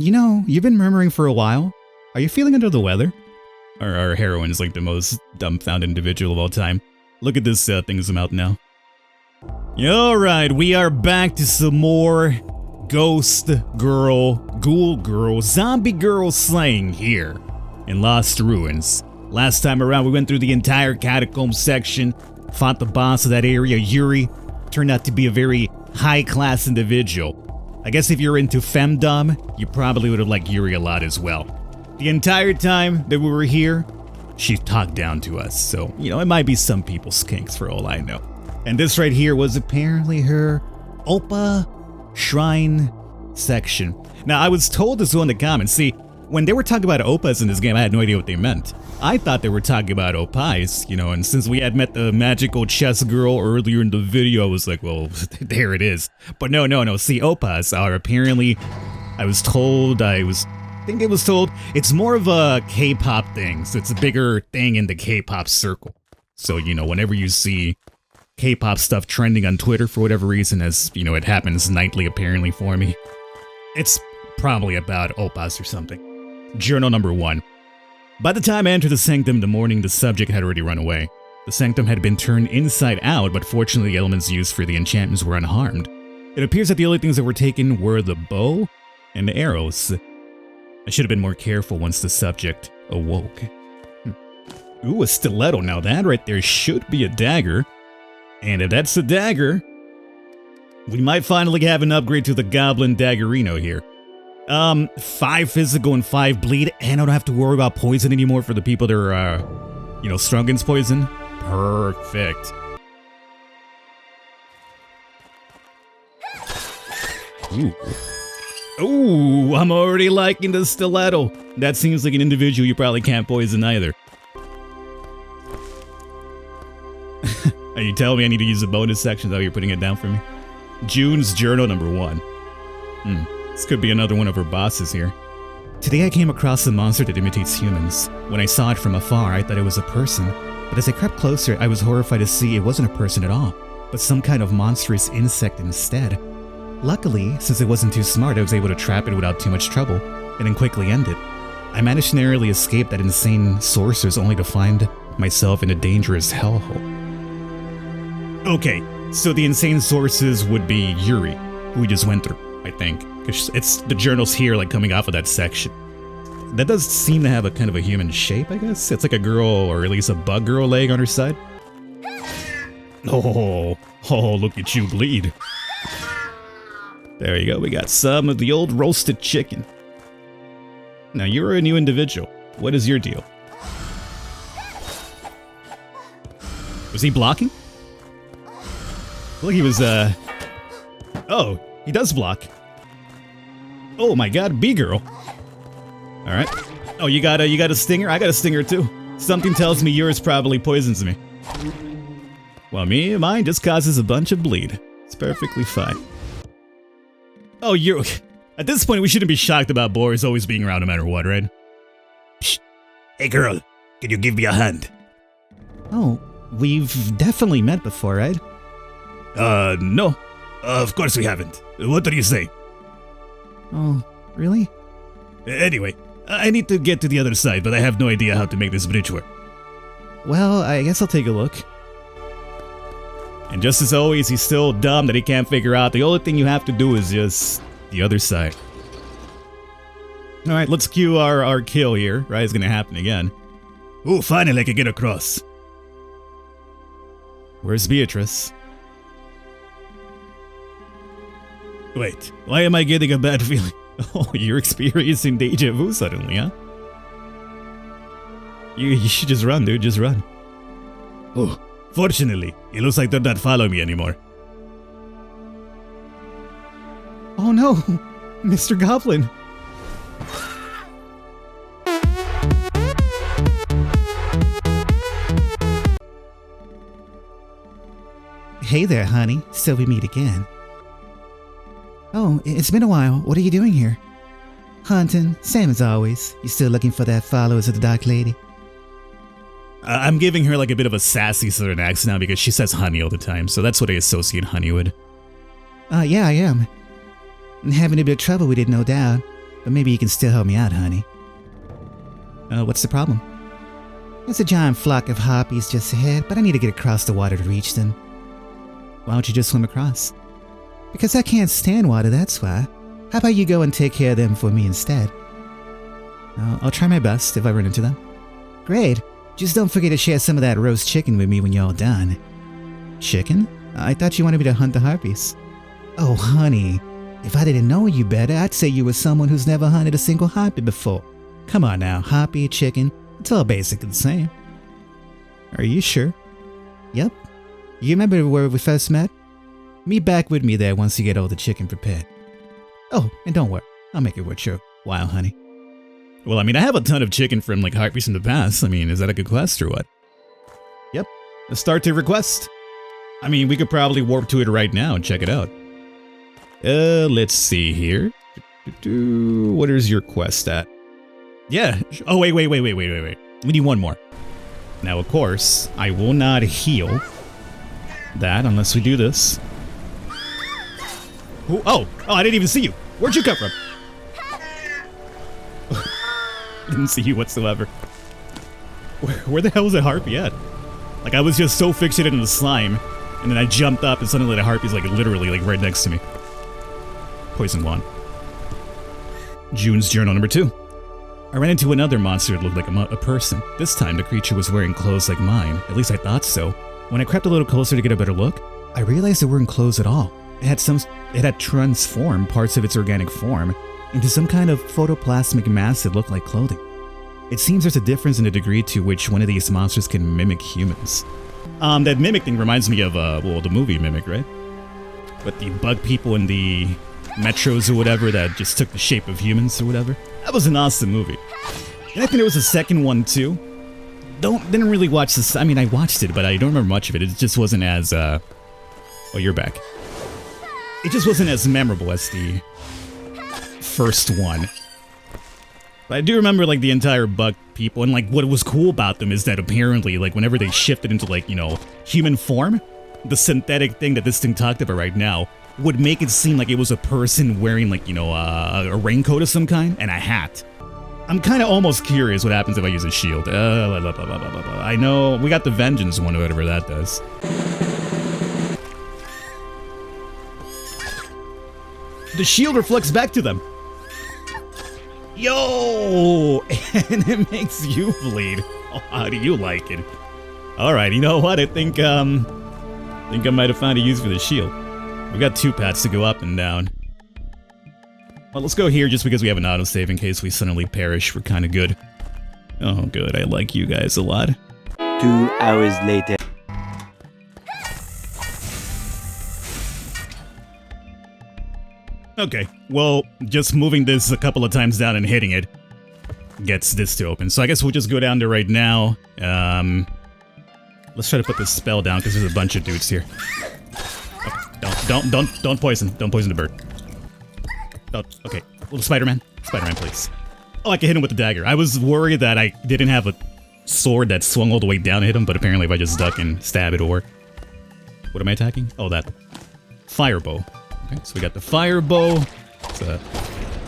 You know, you've been murmuring for a while. Are you feeling under the weather? Our heroine's like the most dumbfounded individual of all time. Look at this thing's mouth now. Alright, we are back to some more ghost girl, ghoul girl, zombie girl slaying here in Lost Ruins. Last time around, we went through the entire catacomb section, fought the boss of that area, Yuri. Turned out to be a very high-class individual. I guess if you're into femdom, you probably would have liked Yuri a lot as well. The entire time that we were here, she talked down to us, so, you know, it might be some people's kinks for all I know. And this right here was apparently her Oppa Shrine section. Now, I was told as well in the comments, see, when they were talking about Oppas in this game, I had no idea what they meant. I thought they were talking about Opais, you know, and since we had met the magical chess girl earlier in the video, I was like, well, there it is. But no, see, Oppas are apparently, I think it was told, it's more of a K-pop thing, so it's a bigger thing in the K-pop circle. So, you know, whenever you see K-pop stuff trending on Twitter for whatever reason, as, you know, it happens nightly apparently for me, it's probably about Oppas or something. Journal number 1. By the time I entered the sanctum in the morning, the subject had already run away. The sanctum had been turned inside out, but fortunately the elements used for the enchantments were unharmed. It appears that the only things that were taken were the bow and the arrows. I should have been more careful once the subject awoke. Ooh, a stiletto. Now that right there should be a dagger. And if that's a dagger, we might finally have an upgrade to the Goblin Daggerino here. 5 physical and 5 bleed, and I don't have to worry about poison anymore for the people that are, you know, strong against poison. Perfect. Ooh. Ooh, I'm already liking the stiletto. That seems like an individual you probably can't poison either. Are you telling me I need to use the bonus section though? You're putting it down for me? June's journal number 1. This could be another one of her bosses here. Today I came across a monster that imitates humans. When I saw it from afar, I thought it was a person. But as I crept closer, I was horrified to see it wasn't a person at all, but some kind of monstrous insect instead. Luckily, since it wasn't too smart, I was able to trap it without too much trouble, and then quickly end it. I managed to narrowly escape that insane sorceress only to find myself in a dangerous hellhole. Okay, so the insane sources would be Yuri, who we just went through, I think. Because it's the journals here, like, coming off of that section. That does seem to have a kind of a human shape, I guess. It's like a girl, or at least a bug girl leg on her side. Oh, look at you bleed. There you go, we got some of the old roasted chicken. Now, you're a new individual. What is your deal? Was he blocking? Look, he was, oh, he does block. Oh my god, B-girl. Alright. Oh, you got a stinger? I got a stinger too. Something tells me yours probably poisons me. Well, mine just causes a bunch of bleed. It's perfectly fine. Oh, you're... At this point, we shouldn't be shocked about Boris always being around no matter what, right? Psst. Hey girl, can you give me a hand? Oh, we've definitely met before, right? No. Of course we haven't. What do you say? Oh, really? Anyway, I need to get to the other side, but I have no idea how to make this bridge work. Well, I guess I'll take a look. And just as always, he's still dumb that he can't figure out. The only thing you have to do is just the other side. Alright, let's cue our kill here, right? It's gonna happen again. Ooh, finally I can get across. Where's Beatrice? Wait, why am I getting a bad feeling? Oh, you're experiencing deja vu suddenly, huh? You should just run, dude, just run. Oh, fortunately, it looks like they're not following me anymore. Oh no, Mr. Goblin. Hey there, honey, so we meet again. Oh, it's been a while. What are you doing here? Hunting, same as always. You still looking for that followers of the Dark Lady? I'm giving her like a bit of a sassy southern accent now because she says honey all the time, so that's what I associate honey with. Yeah, I am. And having a bit of trouble with it, no doubt. but maybe you can still help me out, honey. What's the problem? There's a giant flock of harpies just ahead, but I need to get across the water to reach them. Why don't you just swim across? Because I can't stand water, that's why. How about you go and take care of them for me instead? I'll try my best if I run into them. Great. Just don't forget to share some of that roast chicken with me when you're all done. Chicken? I thought you wanted me to hunt the harpies. Oh, honey. If I didn't know you better, I'd say you were someone who's never hunted a single harpy before. Come on now, harpy, chicken, it's all basically the same. Are you sure? Yep. You remember where we first met? Meet back with me there once you get all the chicken prepared. Oh, and don't worry, I'll make it worth your while, honey. Well, I mean, I have a ton of chicken from, like, harpies in the past. I mean, is that a good quest or what? Yep. A start to request. I mean, we could probably warp to it right now and check it out. Let's see here. What is your quest at? Yeah. Oh, wait. We need one more. Now, of course, I will not heal that unless we do this. Oh, I didn't even see you. Where'd you come from? Didn't see you whatsoever. Where the hell was that harpy at? Like, I was just so fixated in the slime, and then I jumped up and suddenly the harpy's like literally like right next to me. Poison wand. June's journal number 2. I ran into another monster that looked like a person. This time the creature was wearing clothes like mine. At least I thought so. When I crept a little closer to get a better look, I realized it weren't clothes at all. It had transformed parts of its organic form into some kind of photoplasmic mass that looked like clothing. It seems there's a difference in the degree to which one of these monsters can mimic humans. That mimic thing reminds me of, well, the movie Mimic, right? But the bug people in the metros or whatever that just took the shape of humans or whatever. That was an awesome movie. And I think there was a second one too. Didn't really watch this. I mean, I watched it, but I don't remember much of it. It just wasn't as, oh, you're back. It just wasn't as memorable as the first one. But I do remember, like, the entire bug people, and, like, what was cool about them is that apparently, like, whenever they shifted into, like, you know, human form, the synthetic thing that this thing talked about right now would make it seem like it was a person wearing, like, you know, a raincoat of some kind and a hat. I'm kind of almost curious what happens if I use a shield. I know we got the vengeance one, whatever that does. The shield reflects back to them. Yo! And it makes you bleed. Oh, how do you like it? Alright, you know what? I think I might have found a use for the shield. We got 2 paths to go up and down. Well, let's go here just because we have an autosave in case we suddenly perish. We're kind of good. Oh, good. I like you guys a lot. 2 hours later. Okay, well, just moving this a couple of times down and hitting it gets this to open. So I guess we'll just go down there right now. Let's try to put this spell down because there's a bunch of dudes here. Oh, don't poison. Don't poison the bird. Oh, okay. Little Spider-Man. Spider-Man, please. Oh, I can hit him with the dagger. I was worried that I didn't have a sword that swung all the way down to hit him, but apparently if I just duck and stab, it'll work. What am I attacking? Oh, that. Firebow. Okay, so we got the firebow. It's a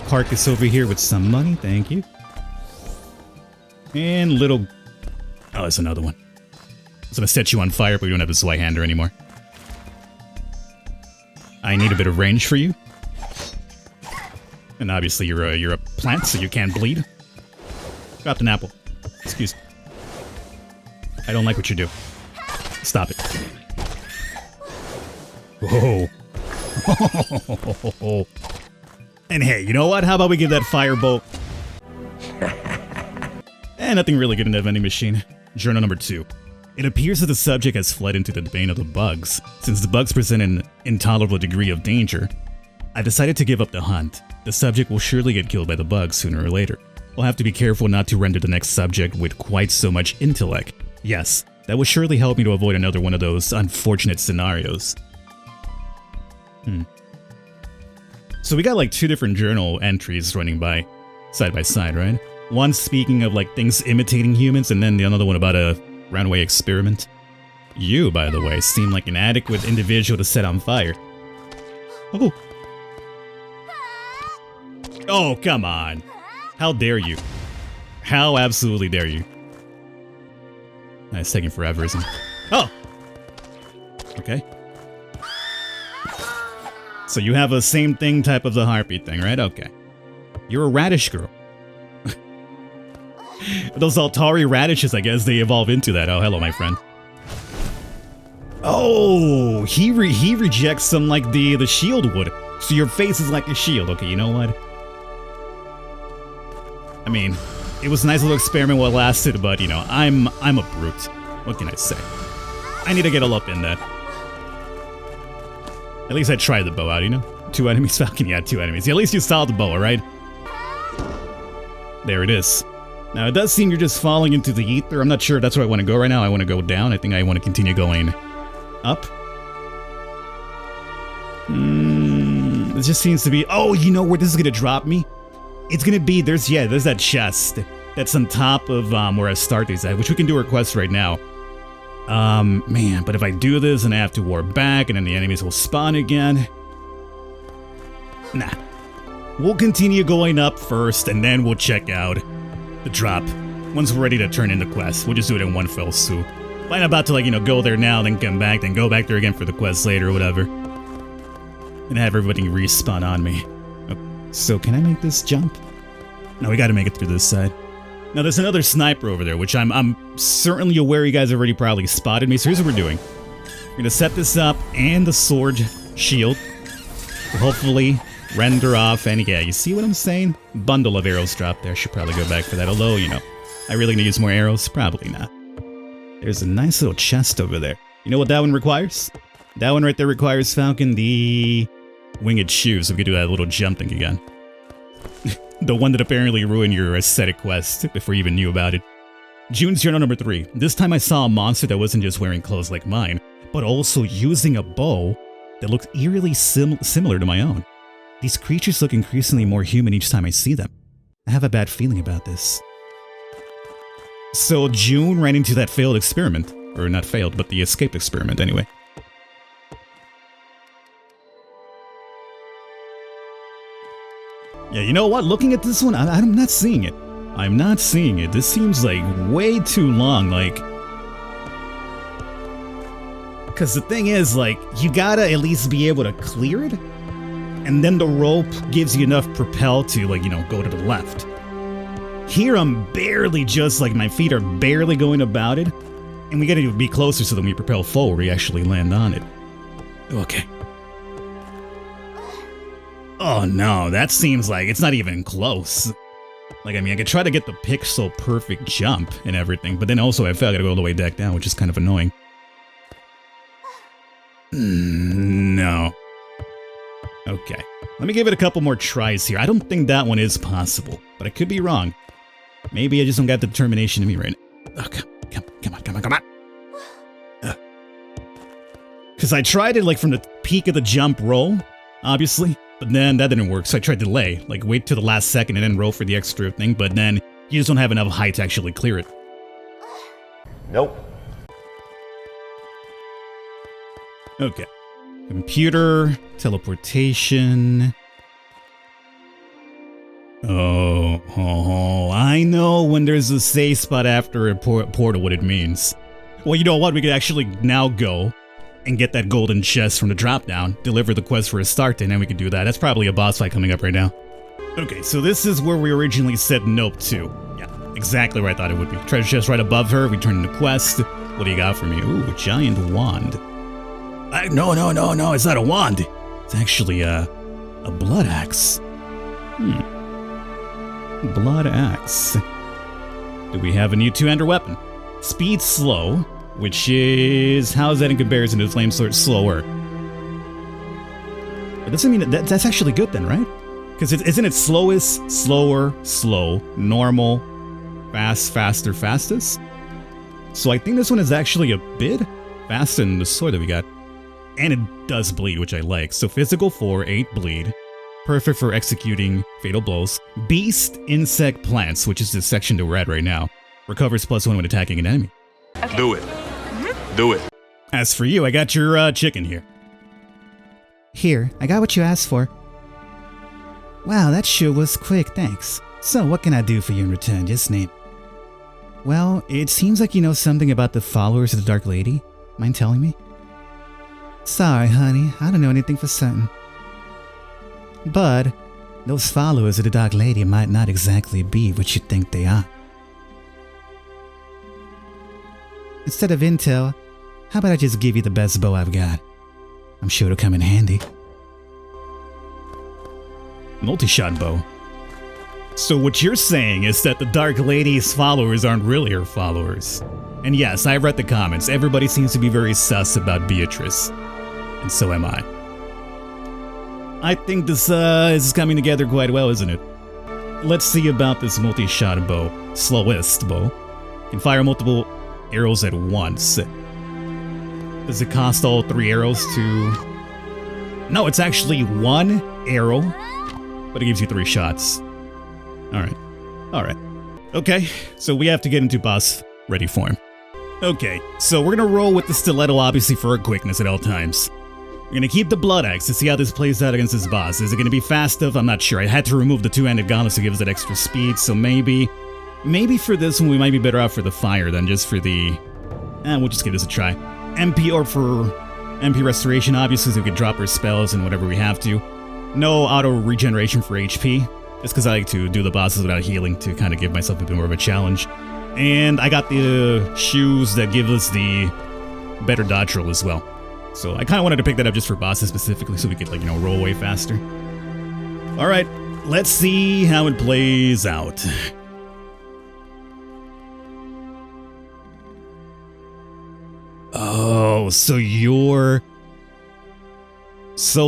carcass over here with some money. Thank you. And little... Oh, there's another one. So I'm gonna set you on fire, but we don't have the Zweihander anymore. I need a bit of range for you. And obviously you're a plant, so you can't bleed. Dropped an apple. Excuse me. I don't like what you do. Stop it. Whoa. And hey, you know what? How about we give that firebolt? Nothing really good in that vending machine. Journal number 2. It appears that the subject has fled into the domain of the bugs. Since the bugs present an intolerable degree of danger, I decided to give up the hunt. The subject will surely get killed by the bugs sooner or later. We'll have to be careful not to render the next subject with quite so much intellect. Yes, that will surely help me to avoid another one of those unfortunate scenarios. So we got like 2 different journal entries running by side, right? One speaking of like things imitating humans, and then the other one about a runaway experiment. You, by the way, seem like an adequate individual to set on fire. Oh. Oh, come on. How dare you? How absolutely dare you? It's taking forever, isn't it? Oh! Okay. So you have a same thing type of the heartbeat thing, right? Okay. You're a radish girl. Those Altari radishes, I guess, they evolve into that. Oh, hello, my friend. Oh, he rejects some like the shield would. So your face is like a shield. Okay, you know what? I mean, it was a nice little experiment while it lasted, but you know, I'm a brute. What can I say? I need to get all up in that. At least I tried the bow out, you know? 2 enemies, Falcon, yeah, 2 enemies. Yeah, at least you saw the bow, alright? There it is. Now, it does seem you're just falling into the ether. I'm not sure if that's where I want to go right now. I want to go down. I think I want to continue going up. It just seems to be... Oh, you know where this is going to drop me? It's going to be... There's that chest that's on top of where Astarte's at, which we can do a quest right now. Man, but if I do this and I have to warp back and then the enemies will spawn again... Nah. We'll continue going up first and then we'll check out the drop. Once we're ready to turn in the quest, we'll just do it in one fell swoop. If I'm about to, like, you know, go there now, then come back, then go back there again for the quest later or whatever. And have everybody respawn on me. So can I make this jump? No, we gotta make it through this side. Now there's another sniper over there, which I'm certainly aware you guys already probably spotted me, so here's what we're doing. We're gonna set this up and the sword shield to hopefully render off, and yeah, you see what I'm saying? Bundle of arrows dropped there. Should probably go back for that, although, you know, I really gonna use more arrows? Probably not. There's a nice little chest over there. You know what that one requires? That one right there requires, Falcon, the winged shoes, so we could do that little jump thing again. The one that apparently ruined your aesthetic quest before you even knew about it. June's journal number 3. This time I saw a monster that wasn't just wearing clothes like mine, but also using a bow that looked eerily similar to my own. These creatures look increasingly more human each time I see them. I have a bad feeling about this. So June ran into that failed experiment. Or not failed, but the escaped experiment anyway. Yeah, you know what? Looking at this one, I'm not seeing it. I'm not seeing it. This seems like way too long, like... Because the thing is, like, you gotta at least be able to clear it. And then the rope gives you enough propel to, like, you know, go to the left. Here I'm barely just, like, my feet are barely going about it. And we gotta be closer so that when we propel forward, we actually land on it. Okay. Oh no, that seems like it's not even close. Like, I mean, I could try to get the pixel perfect jump and everything, but then also I feel I gotta go all the way back down, which is kind of annoying. No. Okay. Let me give it a couple more tries here. I don't think that one is possible, but I could be wrong. Maybe I just don't got the determination in me right now. Oh, come on. Because I tried it, like, from the peak of the jump roll, obviously. But then that didn't work, so I tried to delay. Like, wait till the last second and then roll for the extra thing, but then you just don't have enough height to actually clear it. Nope. Okay. Computer, teleportation. Oh, I know when there's a safe spot after a portal what it means. Well, you know what? We could actually now go and get that golden chest from the drop down, deliver the quest for Astarte, and then we could do that. That's probably a boss fight coming up right now. Okay, so this is where we originally said nope to. Yeah, exactly where I thought it would be. Treasure chest right above her, we turn into quest. What do you got for me? Ooh, a giant wand. No, it's not a wand. It's actually a blood axe. Blood axe. Do we have a new two-hander weapon? Speed slow, which is... how is that in comparison to the flame sword? Slower. But doesn't mean that's actually good then, right? Because isn't it slowest, slower, slow, normal, fast, faster, fastest? So I think this one is actually a bit faster than the sword that we got. And it does bleed, which I like. So physical 4, 8 bleed. Perfect for executing fatal blows. Beast, insect, plants, which is the section that we're at right now. Recovers +1 when attacking an enemy. Okay. Do it. Do it. As for you, I got your chicken here. Here, I got what you asked for. Wow, that sure was quick, thanks. So, what can I do for you in return? Just name. Well, it seems like you know something about the followers of the Dark Lady. Mind telling me? Sorry, honey, I don't know anything for certain. But those followers of the Dark Lady might not exactly be what you think they are. Instead of intel, how about I just give you the best bow I've got? I'm sure it'll come in handy. Multi-shot bow. So what you're saying is that the Dark Lady's followers aren't really her followers. And yes, I've read the comments. Everybody seems to be very sus about Beatrice. And so am I. I think this is coming together quite well, isn't it? Let's see about this multi-shot bow. Slowest bow. Can fire multiple arrows at once. Does it cost all 3 arrows to... No, it's actually 1 arrow, but it gives you 3 shots. Alright. Okay, so we have to get into boss ready form. Okay, so we're gonna roll with the stiletto obviously for our quickness at all times. We're gonna keep the blood axe to see how this plays out against this boss. Is it gonna be fast enough? I'm not sure. I had to remove the 2-handed gauntlets to give us that extra speed, so maybe for this one we might be better off for the fire than just for the... we'll just give this a try. MP or for MP restoration, obviously, so we can drop our spells and whatever we have to. No auto regeneration for HP, just because I like to do the bosses without healing to kind of give myself a bit more of a challenge. And I got the shoes that give us the better dodge roll as well. So I kind of wanted to pick that up just for bosses specifically so we could, like, you know, roll way faster. Alright, let's see how it plays out. Oh, so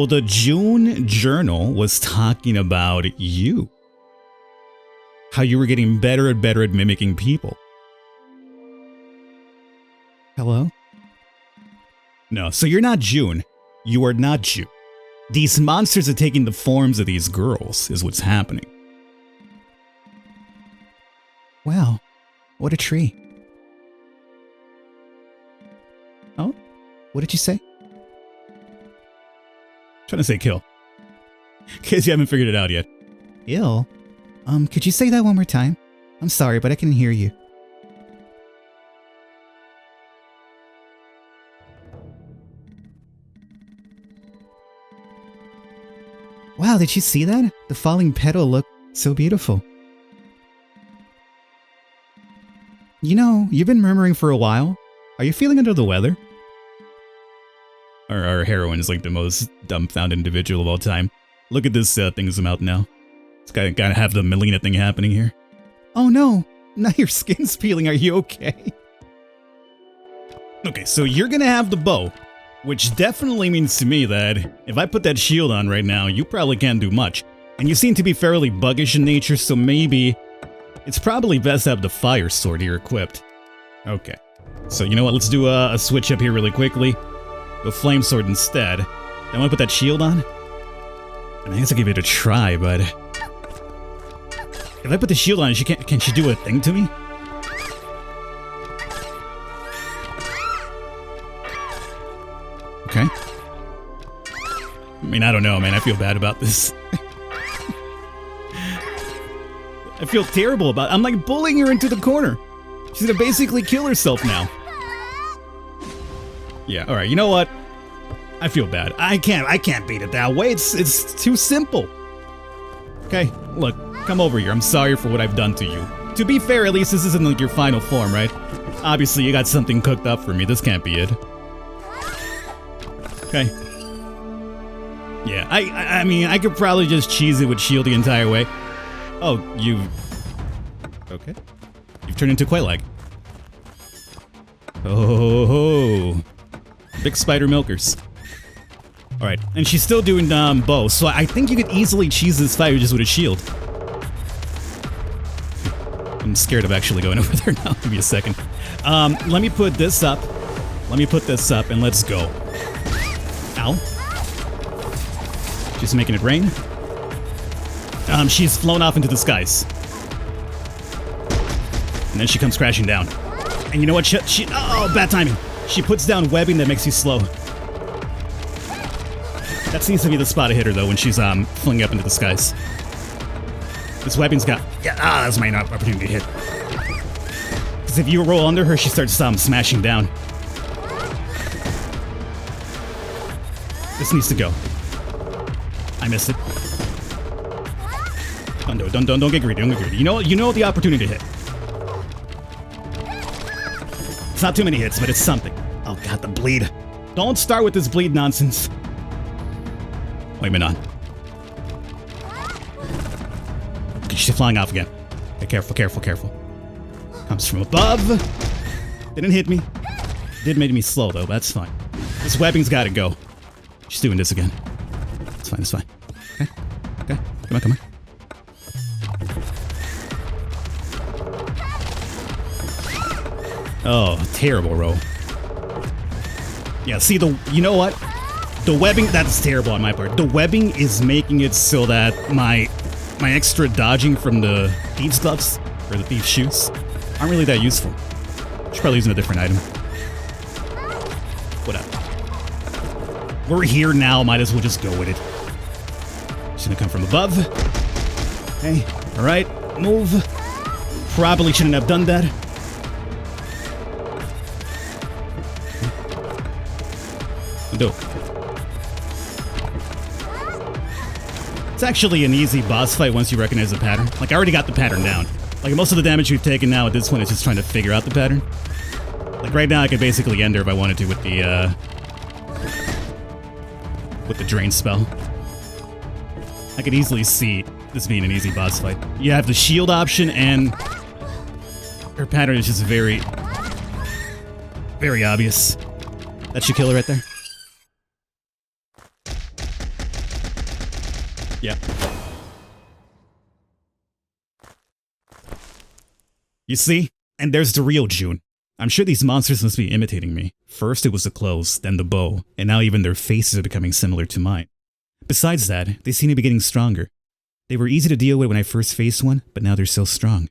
the June journal was talking about you. How you were getting better and better at mimicking people. Hello? No, so you're not June. You are not June. These monsters are taking the forms of these girls, is what's happening. Wow, what a tree. Oh, what did you say? Trying to say kill. In case you haven't figured it out yet. Ill? Could you say that one more time? I'm sorry, but I couldn't hear you. Wow, did you see that? The falling petal looked so beautiful. You know, you've been murmuring for a while. Are you feeling under the weather? Our heroine is like the most dumbfounded individual of all time. Look at this thing zoom out now. It's gotta have the Melina thing happening here. Oh no, now your skin's peeling, are you okay? Okay, so you're gonna have the bow, which definitely means to me that if I put that shield on right now, you probably can't do much. And you seem to be fairly buggish in nature, so maybe it's probably best to have the fire sword here equipped. Okay, so you know what, let's do a switch up here really quickly. Go flame sword instead. I want to put that shield on. And I guess I'll give it a try, but if I put the shield on, can she do a thing to me? Okay. I mean, I don't know, man. I feel bad about this. I feel terrible about it. I'm like bullying her into the corner. She's gonna basically kill herself now. Yeah, alright, you know what? I feel bad. I can't beat it that way. It's too simple. Okay, look, come over here. I'm sorry for what I've done to you. To be fair, at least this isn't like your final form, right? Obviously, you got something cooked up for me. This can't be it. Okay. Yeah, I mean, I could probably just cheese it with shield the entire way. Oh, okay. You've turned into Quaylag. Oh. Big spider milkers. Alright, and she's still doing bow, so I think you could easily cheese this fight just with a shield. I'm scared of actually going over there now. Give me a second. Let me put this up. Let me put this up and let's go. Ow. Just making it rain. She's flown off into the skies. And then she comes crashing down. And you know what? Oh, bad timing. She puts down webbing that makes you slow. That seems to be the spot to hit her, though, when she's flinging up into the skies. This weapon's got... Yeah, that's my opportunity to hit. Because if you roll under her, she starts smashing down. This needs to go. I missed it. Don't do it. Don't get greedy. Don't get greedy. You know the opportunity to hit. It's not too many hits, but it's something. Oh god, the bleed. Don't start with this bleed nonsense. Wait a minute. Okay, she's flying off again. Okay, careful. Comes from above. Didn't hit me. Did make me slow though, but that's fine. This weapon's gotta go. She's doing this again. It's fine. Okay. Come on. Oh, terrible roll. Yeah, see you know what? The webbing, that's terrible on my part. The webbing is making it so that my extra dodging from the thieves' gloves, or the thieves' shoes, aren't really that useful. Should probably use a different item. Whatever. We're here now, might as well just go with it. She's gonna come from above. Okay, alright, move. Probably shouldn't have done that. Do. It's actually an easy boss fight once you recognize the pattern. Like, I already got the pattern down. Like, most of the damage we've taken now at this point is just trying to figure out the pattern. Like, right now I could basically end her if I wanted to with the drain spell. I could easily see this being an easy boss fight. You have the shield option, and her pattern is just very, very obvious. That should kill her right there. Yeah. You see? And there's the real June. I'm sure these monsters must be imitating me. First it was the clothes, then the bow, and now even their faces are becoming similar to mine. Besides that, they seem to be getting stronger. They were easy to deal with when I first faced one, but now they're so strong.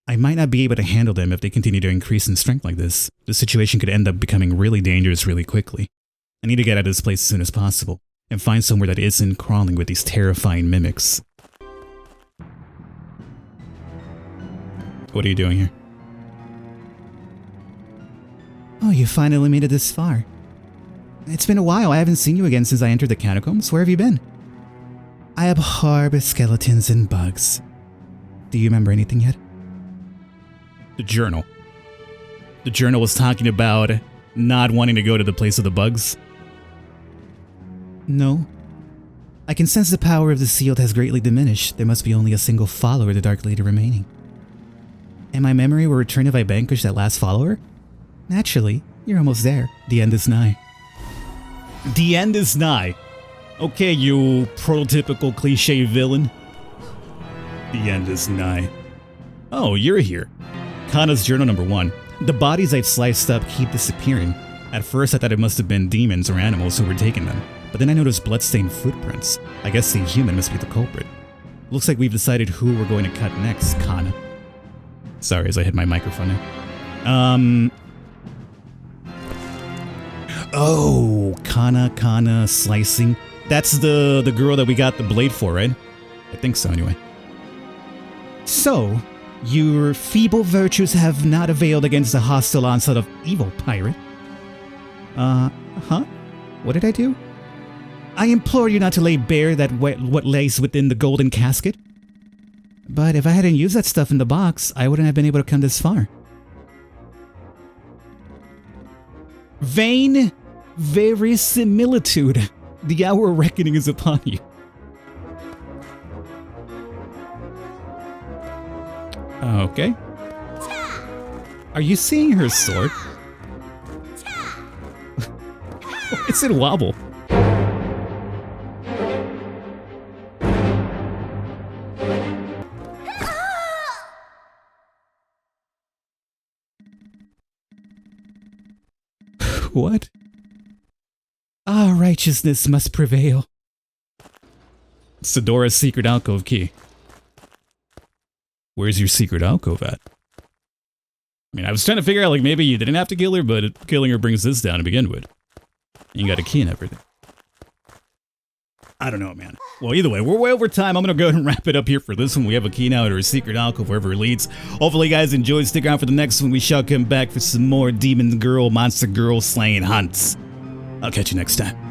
I might not be able to handle them if they continue to increase in strength like this. The situation could end up becoming really dangerous really quickly. I need to get out of this place as soon as possible, and find somewhere that isn't crawling with these terrifying mimics. What are you doing here? Oh, you finally made it this far. It's been a while. I haven't seen you again since I entered the catacombs. Where have you been? I abhor skeletons and bugs. Do you remember anything yet? The journal. The journal was talking about not wanting to go to the place of the bugs. No. I can sense the power of the sealed has greatly diminished. There must be only a single follower of the Dark Lady remaining. And my memory will return if I vanquish that last follower? Naturally, you're almost there. The end is nigh. The end is nigh. Okay, you prototypical cliche villain. The end is nigh. Oh, you're here. Kana's journal number 1. The bodies I've sliced up keep disappearing. At first I thought it must have been demons or animals who were taking them, but then I noticed bloodstained footprints. I guess the human must be the culprit. Looks like we've decided who we're going to cut next, Kana. Sorry as I hit my microphone now. Oh, Kana slicing. That's the girl that we got the blade for, right? I think so anyway. So, your feeble virtues have not availed against the hostile onslaught of evil, pirate. Huh? What did I do? I implore you not to lay bare that what lays within the golden casket. But if I hadn't used that stuff in the box, I wouldn't have been able to come this far. Vain verisimilitude. The hour of reckoning is upon you. Okay. Are you seeing her sword? Why does it wobble? What? Our righteousness must prevail. Sidora's secret alcove key. Where's your secret alcove at? I mean, I was trying to figure out, like, maybe you didn't have to kill her, but killing her brings this down to begin with. You got a key and everything. I don't know, man. Well, either way, we're way over time. I'm going to go ahead and wrap it up here for this one. We have a key now to a secret alcove wherever it leads. Hopefully, you guys enjoyed. Stick around for the next one. We shall come back for some more demon girl, monster girl slaying hunts. I'll catch you next time.